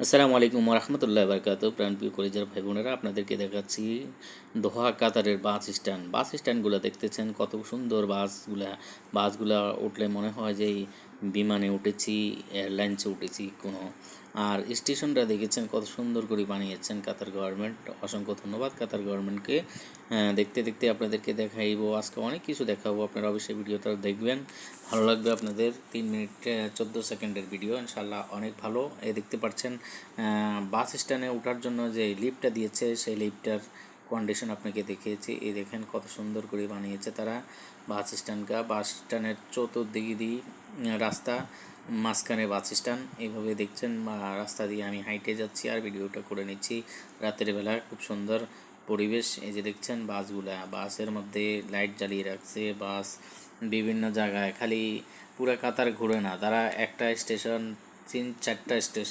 আসসালামু আলাইকুম রহমতুল্লাহ বারকাত। প্রাণপ্রিয় কলেজের ভাই বোনেরা, আপনাদেরকে দেখাচ্ছি দোহা কাতারের বাস স্ট্যান্ডগুলো দেখতেছেন কত সুন্দর বাসগুলা উঠলে মনে হয় যে এই বিমানে উঠেছি, এয়ারলাইন্সে উঠেছি কোনো। আর স্টেশনটা দেখেছেন কত সুন্দর করে বানিয়েছেন কাতার গভর্নমেন্ট। অসংখ্য ধন্যবাদ কাতার গভর্নমেন্টকে। দেখতে দেখতে আপনাদেরকে দেখাইবো, আজকে অনেক কিছু দেখাবো, আপনারা অবশ্যই ভিডিওটা দেখবেন, ভালো লাগবে আপনাদের। 3 মিনিট 14 সেকেন্ডের ভিডিও, ইনশাল্লাহ অনেক ভালো। দেখতে পাচ্ছেন বাস স্ট্যান্ডে ওঠার জন্য যে লিফটটা দিয়েছে, সেই লিফটটার কন্ডিশন আপনাকে দেখিয়েছি। এই দেখেন কত সুন্দর করে বানিয়েছে তারা বাস স্ট্যান্ডের চতুর্দিকে দিয়ে রাস্তা, মাঝখানে বাস স্ট্যান্ড, এইভাবে দেখছেন। রাস্তা দিয়ে আমি হাইটে যাচ্ছি আর ভিডিওটা করে নিচ্ছি রাতের বেলা। খুব সুন্দর পরিবেশ। এই যে দেখছেন বাসের মধ্যে লাইট জ্বালিয়ে রাখছে। বাস বিভিন্ন জায়গায়, খালি পুরা কাতার ঘুরে না তারা, একটা স্টেশন 3-4টা স্টেশন